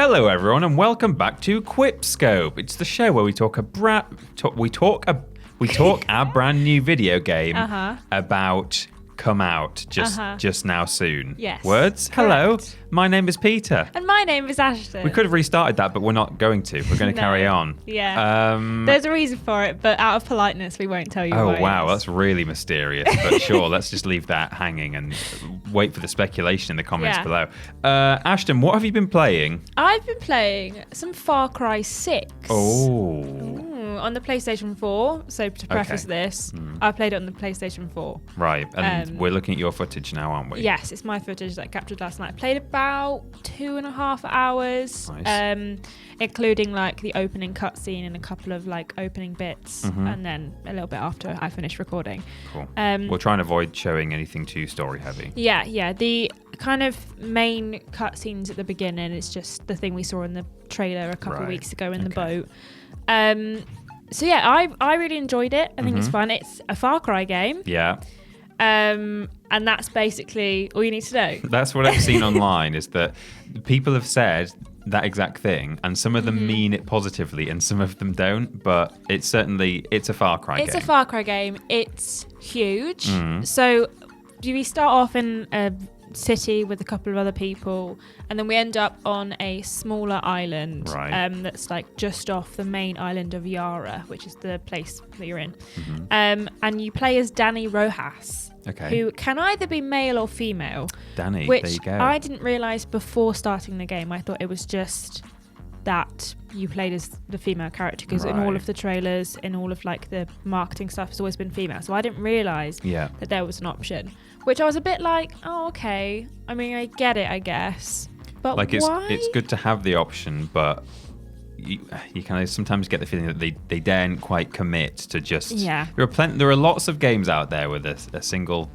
Hello, everyone, and welcome back to QuipScope. It's the show where we talk our brand new video game about come out just now soon. Yes. Words? Correct. Hello, my name is Peter. And my name is Ashton. We could have restarted that, but we're not going to. We're going to carry on. Yeah. There's a reason for it, but out of politeness, we won't tell you Oh, why. wow, that's really mysterious. But sure, let's just leave that hanging and wait for the speculation in the comments below. Ashton, what have you been playing? I've been playing some Far Cry 6. On the PlayStation 4. So to preface this, I played it on the PlayStation 4. Right, and we're looking at your footage now, aren't we? Yes, it's my footage that I captured last night. I played about 2.5 hours, Nice. Including like the opening cutscene and a couple of like opening bits, and then a little bit after I finished recording. Cool. We'll try and avoid showing anything too story heavy. Yeah. The kind of main cutscenes at the beginning is just the thing we saw in the trailer a couple of weeks ago in the boat. So yeah, I really enjoyed it. I think it's fun. It's a Far Cry game. Yeah. And that's basically all you need to know. That's what I've seen online, is that people have said that exact thing, and some of them mean it positively and some of them don't, but it's a Far Cry game. It's a Far Cry game. It's huge. So we start off in a city with a couple of other people, and then we end up on a smaller island that's like just off the main island of Yara, which is the place that you're in. And you play as Dani Rojas, who can either be male or female. Dani, which there you go. I didn't realise before starting the game. I thought it was just that you played as the female character, because in all of the trailers, in all of like the marketing stuff, it's always been female. So I didn't realise that there was an option, which I was a bit like, oh, okay. I mean, I get it, I guess. But like why? it's good to have the option, but you kind of sometimes get the feeling that they daren't quite commit to just... There are lots of games out there with a single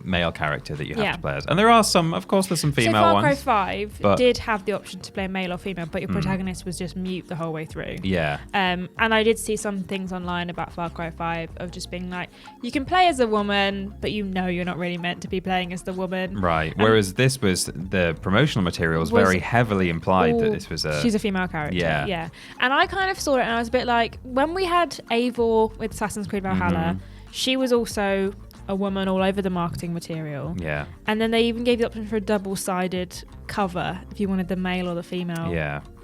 male character that you have to play as. And there are some, of course, there's some female ones. So Far Cry 5 did have the option to play male or female, but your protagonist was just mute the whole way through. Yeah. And I did see some things online about Far Cry 5 of just being like, you can play as a woman, but you know you're not really meant to be playing as the woman. Right. Whereas this was, the promotional material was very heavily implied that this was she's a female character. Yeah. And I kind of saw it and I was a bit like, when we had Eivor with Assassin's Creed Valhalla, she was also a woman all over the marketing material. Yeah. And then they even gave the option for a double-sided cover if you wanted the male or the female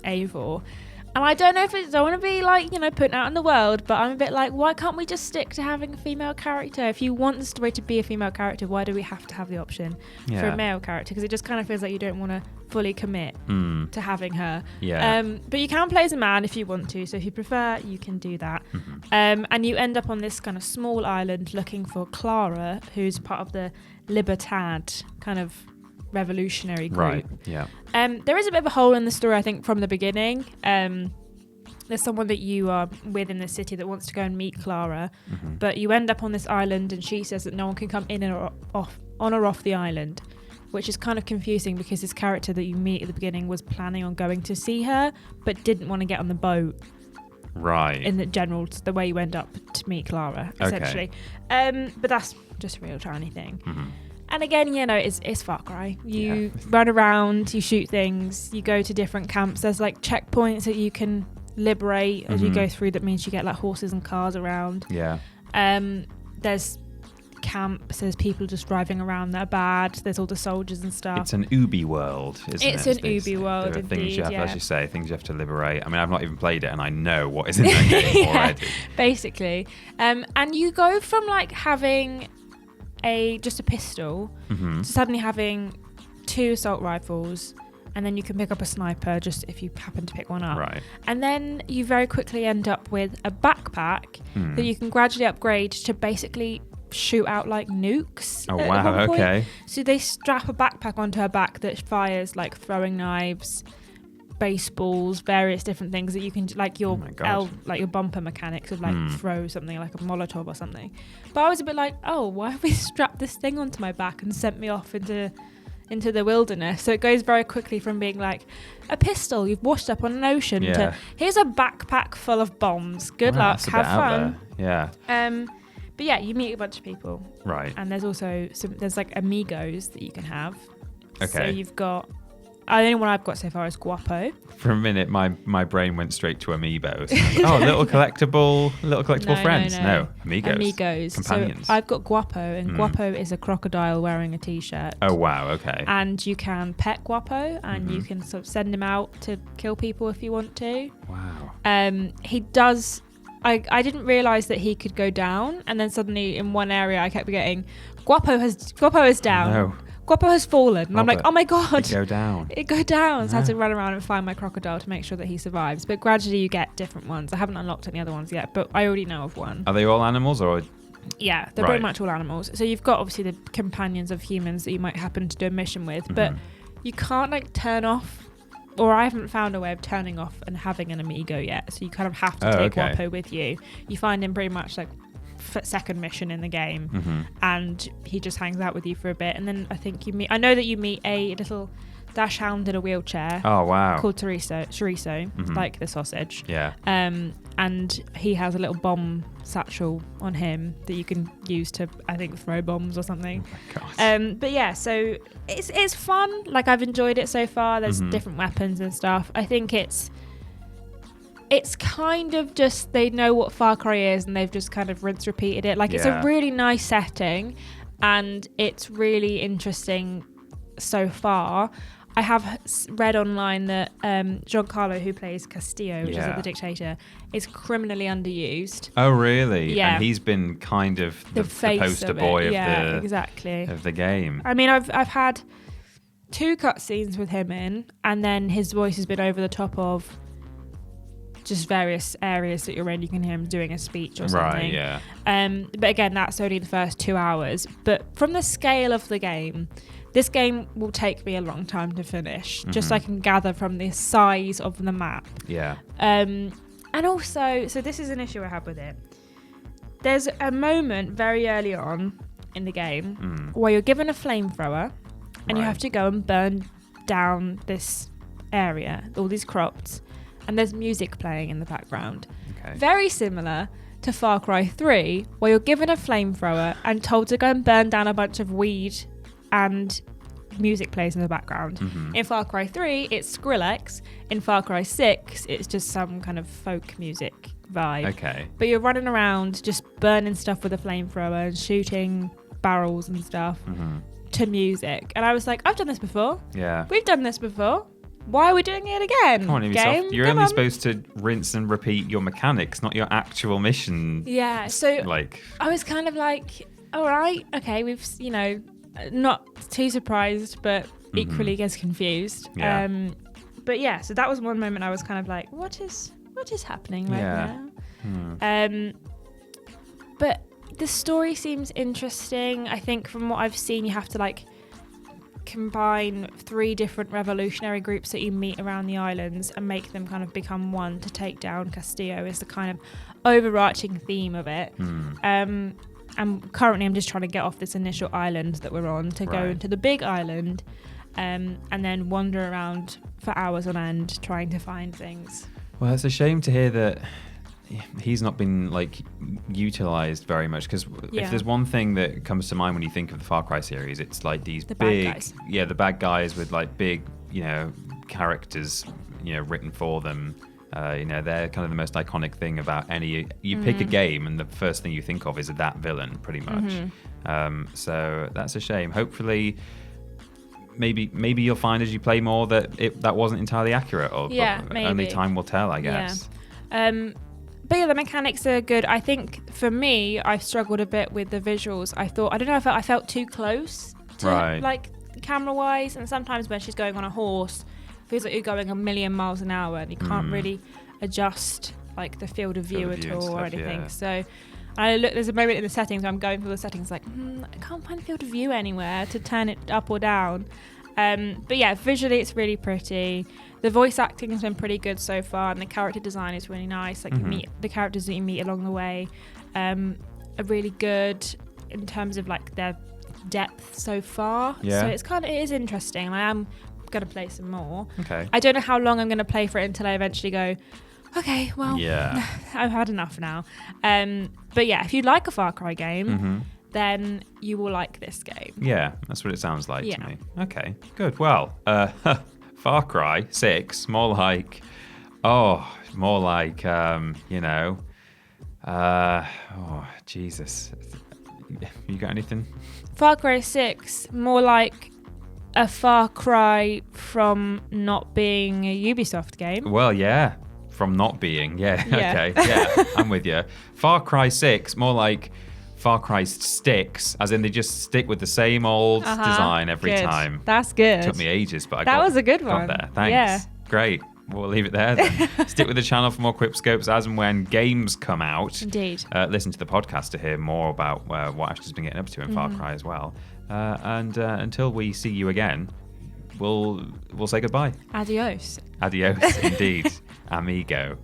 Eivor. And I don't know if I want to be like, putting out in the world, but I'm a bit like, why can't we just stick to having a female character? If you want the story to be a female character, why do we have to have the option for a male character? Because it just kind of feels like you don't want to fully commit to having her. Yeah. But you can play as a man if you want to. So if you prefer, you can do that. And you end up on this kind of small island looking for Clara, who's part of the Liberate kind of revolutionary group. Right. Yeah. There is a bit of a hole in the story, I think, from the beginning. There's someone that you are with in the city that wants to go and meet Clara, but you end up on this island and she says that no one can come in or off the island, which is kind of confusing because this character that you meet at the beginning was planning on going to see her but didn't want to get on the boat. Right. In the way you end up to meet Clara, essentially. But that's just a real tiny thing. And again, it's Far Cry. You run around, you shoot things, you go to different camps. There's like checkpoints that you can liberate as you go through. That means you get like horses and cars around. Yeah. There's camps, there's people just driving around that are bad. There's all the soldiers and stuff. It's an Ubi world, isn't it? It's an Ubi world, there are indeed, things you have, as you say, things you have to liberate. I mean, I've not even played it and I know what is in that game already. Basically. And you go from like having just a pistol to suddenly having 2 assault rifles, and then you can pick up a sniper just if you happen to pick one up. Right. And then you very quickly end up with a backpack that you can gradually upgrade to basically shoot out like nukes. Oh wow, okay. So they strap a backpack onto her back that fires like throwing knives, baseballs, various different things that you can, like your your bumper mechanics of like throw something like a Molotov or something. But I was a bit like, oh, why have we strapped this thing onto my back and sent me off into the wilderness? So it goes very quickly from being like a pistol you've washed up on an ocean to here's a backpack full of bombs. Good luck, have fun. Yeah. But yeah, you meet a bunch of people. Right. And there's also there's like amigos that you can have. Okay. So you've got only one I've got so far is Guapo. For a minute, my brain went straight to Amiibos. Little collectible friends. No, Amigos. Companions. So I've got Guapo, and Guapo is a crocodile wearing a t-shirt. Oh wow, okay. And you can pet Guapo, and you can sort of send him out to kill people if you want to. Wow. He does. I didn't realise that he could go down, and then suddenly in one area I kept getting Guapo is down. No. Guapo has fallen. And I'm like, oh my God. It go down. So I had to run around and find my crocodile to make sure that he survives. But gradually you get different ones. I haven't unlocked any other ones yet, but I already know of one. Are they all animals or? Yeah, they're pretty much all animals. So you've got obviously the companions of humans that you might happen to do a mission with, but you can't like turn off, or I haven't found a way of turning off and having an amigo yet. So you kind of have to take Guapo with you. You find him pretty much like second mission in the game, and he just hangs out with you for a bit, and then I think you meet a little dash hound in a wheelchair. Oh wow! Called chorizo, like the sausage. Yeah. And he has a little bomb satchel on him that you can use to, I think, throw bombs or something. Oh my God. But yeah, so it's fun. Like I've enjoyed it so far. There's different weapons and stuff. I think it's kind of just, they know what Far Cry is and they've just kind of repeated it. Like it's a really nice setting and it's really interesting so far. I have read online that Giancarlo, who plays Castillo, which is the dictator, is criminally underused. Oh, really? Yeah. And he's been kind of the poster boy of the game. I mean, I've had 2 cutscenes with him in, and then his voice has been over the top of just various areas that you're in. You can hear him doing a speech or something. Right, yeah. But again, that's only the first 2 hours. But from the scale of the game, this game will take me a long time to finish, just so I can gather from the size of the map. Yeah. And also, so this is an issue I have with it. There's a moment very early on in the game where you're given a flamethrower and you have to go and burn down this area, all these crops, and there's music playing in the background. Okay. Very similar to Far Cry 3, where you're given a flamethrower and told to go and burn down a bunch of weed and music plays in the background. In Far Cry 3, it's Skrillex. In Far Cry 6, it's just some kind of folk music vibe. Okay. But you're running around just burning stuff with a flamethrower and shooting barrels and stuff to music. And I was like, I've done this before. Yeah. We've done this before. Why are we doing it again? Come on, Ubisoft. You're only supposed to rinse and repeat your mechanics, not your actual mission. Yeah, so like I was kind of like, all right, okay, we've, not too surprised, but equally as confused. Yeah. But yeah, so that was one moment I was kind of like, what is happening right now? But the story seems interesting. I think from what I've seen, you have to like combine 3 different revolutionary groups that you meet around the islands and make them kind of become one to take down Castillo is the kind of overarching theme of it. And currently I'm just trying to get off this initial island that we're on to go into the big island and then wander around for hours on end trying to find things. Well, it's a shame to hear that he's not been like utilized very much, because if there's one thing that comes to mind when you think of the Far Cry series, it's like these the bad guys with like big, characters, written for them. They're kind of the most iconic thing about you pick a game and the first thing you think of is that villain pretty much. So that's a shame. Hopefully maybe you'll find as you play more that that wasn't entirely accurate, or only time will tell, I guess. But yeah, the mechanics are good. I think for me, I struggled a bit with the visuals. I don't know if I felt too close to like camera wise, and sometimes when she's going on a horse, it feels like you're going a million miles an hour and you can't really adjust like the field of view at all or anything. Yeah. So there's a moment in the settings where I'm going through the settings like, I can't find the field of view anywhere to turn it up or down. But yeah, visually it's really pretty. The voice acting has been pretty good so far, and the character design is really nice. Like you meet the characters that you meet along the way are really good in terms of like their depth so far. Yeah. So it is interesting, and I am going to play some more. Okay. I don't know how long I'm going to play for it until I eventually go, okay, well, I've had enough now. But yeah, if you like a Far Cry game, then you will like this game. Yeah, that's what it sounds like to me. Okay, good. Well, Far Cry 6, more like, Jesus. You got anything? Far Cry 6, more like a far cry from not being a Ubisoft game. Well, yeah. From not being. Yeah. Okay. Yeah, I'm with you. Far Cry 6, more like Far Cry sticks, as in they just stick with the same old design every time. That's good. It took me ages, but that was a good one. Got there. Thanks. Yeah. Great. We'll leave it there then. Stick with the channel for more QuipScopes as and when games come out. Indeed. Listen to the podcast to hear more about what Ashley's been getting up to in Far Cry as well. And until we see you again, we'll say goodbye. Adios. Adios, indeed. Amigo.